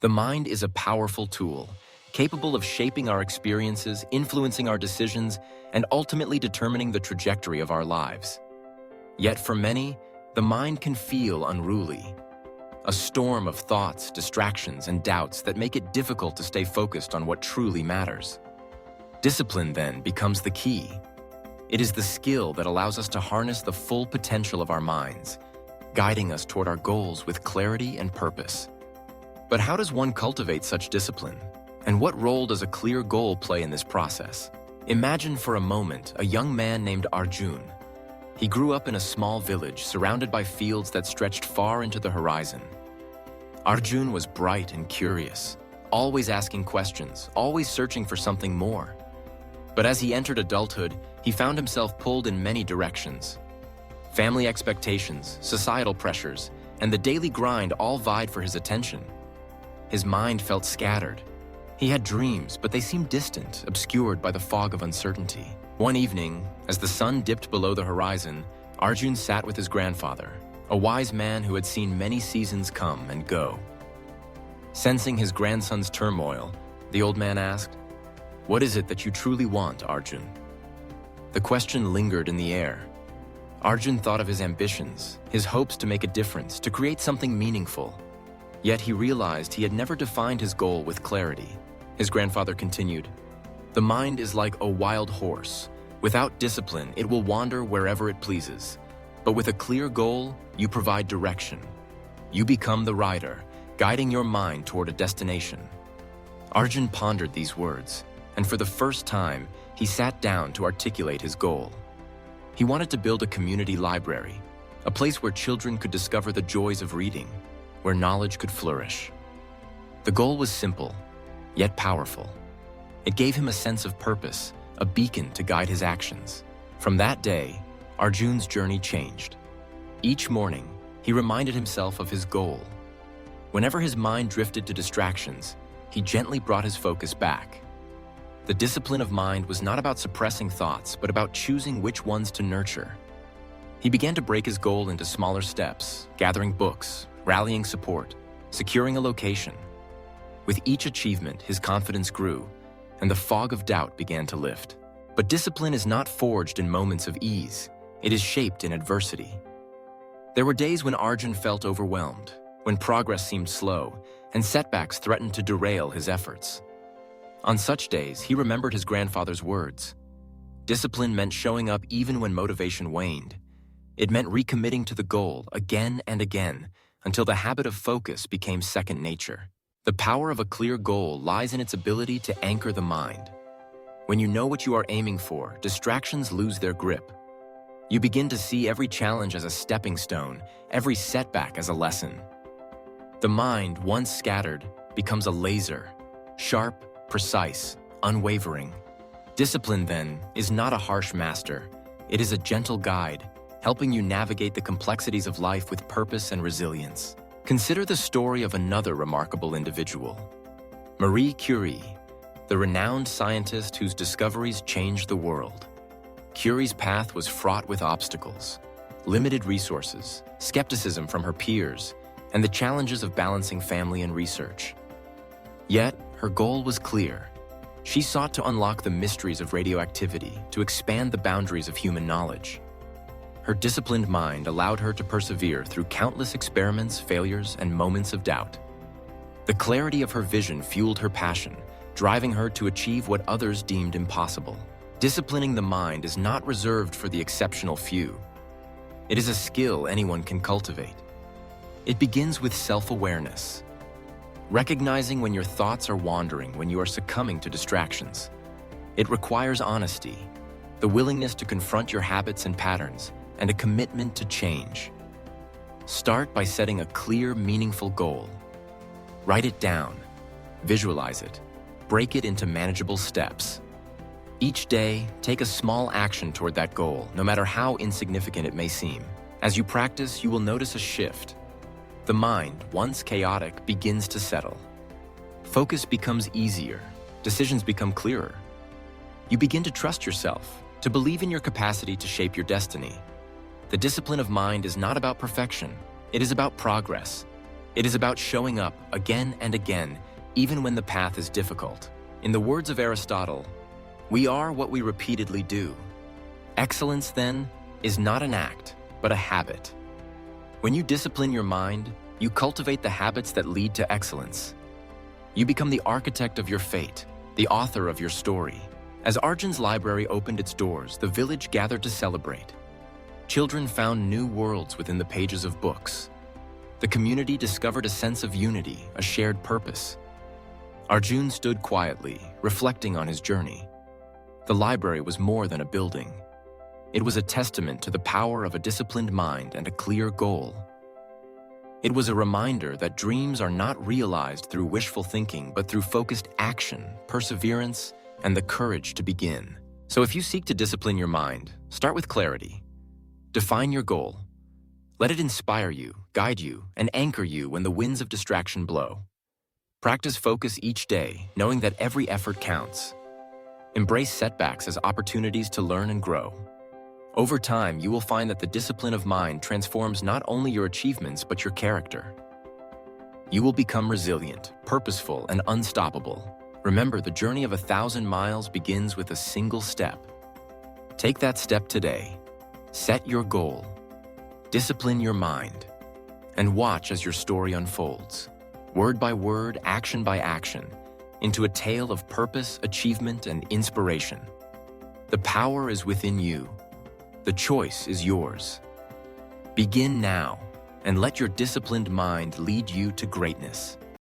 The mind is a powerful tool, capable of shaping our experiences, influencing our decisions, and ultimately determining the trajectory of our lives. Yet for many, the mind can feel unruly. A storm of thoughts, distractions, and doubts that make it difficult to stay focused on what truly matters. Discipline, then, becomes the key. It is the skill that allows us to harness the full potential of our minds, guiding us toward our goals with clarity and purpose. But how does one cultivate such discipline? And what role does a clear goal play in this process? Imagine for a moment a young man named Arjun. He grew up in a small village surrounded by fields that stretched far into the horizon. Arjun was bright and curious, always asking questions, always searching for something more. But as he entered adulthood, he found himself pulled in many directions. Family expectations, societal pressures, and the daily grind all vied for his attention. His mind felt scattered. He had dreams, but they seemed distant, obscured by the fog of uncertainty. One evening, as the sun dipped below the horizon, Arjun sat with his grandfather, a wise man who had seen many seasons come and go. Sensing his grandson's turmoil, the old man asked, "What is it that you truly want, Arjun?" The question lingered in the air. Arjun thought of his ambitions, his hopes to make a difference, to create something meaningful. Yet he realized he had never defined his goal with clarity. His grandfather continued, "The mind is like a wild horse. Without discipline, it will wander wherever it pleases. But with a clear goal, you provide direction. You become the rider, guiding your mind toward a destination." Arjun pondered these words, and for the first time, he sat down to articulate his goal. He wanted to build a community library, a place where children could discover the joys of reading, where knowledge could flourish. The goal was simple, yet powerful. It gave him a sense of purpose, a beacon to guide his actions. From that day, Arjun's journey changed. Each morning, he reminded himself of his goal. Whenever his mind drifted to distractions, he gently brought his focus back. The discipline of mind was not about suppressing thoughts, but about choosing which ones to nurture. He began to break his goal into smaller steps, gathering books, rallying support, securing a location. With each achievement, his confidence grew, and the fog of doubt began to lift. But discipline is not forged in moments of ease. It is shaped in adversity. There were days when Arjun felt overwhelmed, when progress seemed slow, and setbacks threatened to derail his efforts. On such days, he remembered his grandfather's words. Discipline meant showing up even when motivation waned. It meant recommitting to the goal again and again, until the habit of focus became second nature. The power of a clear goal lies in its ability to anchor the mind. When you know what you are aiming for, distractions lose their grip. You begin to see every challenge as a stepping stone, every setback as a lesson. The mind, once scattered, becomes a laser, sharp, precise, unwavering. Discipline, then, is not a harsh master. It is a gentle guide, helping you navigate the complexities of life with purpose and resilience. Consider the story of another remarkable individual, Marie Curie, the renowned scientist whose discoveries changed the world. Curie's path was fraught with obstacles, limited resources, skepticism from her peers, and the challenges of balancing family and research. Yet, her goal was clear. She sought to unlock the mysteries of radioactivity, to expand the boundaries of human knowledge. Her disciplined mind allowed her to persevere through countless experiments, failures, and moments of doubt. The clarity of her vision fueled her passion, driving her to achieve what others deemed impossible. Disciplining the mind is not reserved for the exceptional few. It is a skill anyone can cultivate. It begins with self-awareness, recognizing when your thoughts are wandering, when you are succumbing to distractions. It requires honesty, the willingness to confront your habits and patterns, and a commitment to change. Start by setting a clear, meaningful goal. Write it down, visualize it, break it into manageable steps. Each day, take a small action toward that goal, no matter how insignificant it may seem. As you practice, you will notice a shift. The mind, once chaotic, begins to settle. Focus becomes easier, decisions become clearer. You begin to trust yourself, to believe in your capacity to shape your destiny. The discipline of mind is not about perfection, it is about progress. It is about showing up again and again, even when the path is difficult. In the words of Aristotle, we are what we repeatedly do. Excellence, then, is not an act, but a habit. When you discipline your mind, you cultivate the habits that lead to excellence. You become the architect of your fate, the author of your story. As Arjun's library opened its doors, the village gathered to celebrate. Children found new worlds within the pages of books. The community discovered a sense of unity, a shared purpose. Arjun stood quietly, reflecting on his journey. The library was more than a building. It was a testament to the power of a disciplined mind and a clear goal. It was a reminder that dreams are not realized through wishful thinking, but through focused action, perseverance, and the courage to begin. So if you seek to discipline your mind, start with clarity. Define your goal. Let it inspire you, guide you, and anchor you when the winds of distraction blow. Practice focus each day, knowing that every effort counts. Embrace setbacks as opportunities to learn and grow. Over time, you will find that the discipline of mind transforms not only your achievements, but your character. You will become resilient, purposeful, and unstoppable. Remember, the journey of 1,000 miles begins with a single step. Take that step today. Set your goal. Discipline your mind. And watch as your story unfolds, word by word, action by action, into a tale of purpose, achievement, and inspiration. The power is within you. The choice is yours. Begin now, and let your disciplined mind lead you to greatness.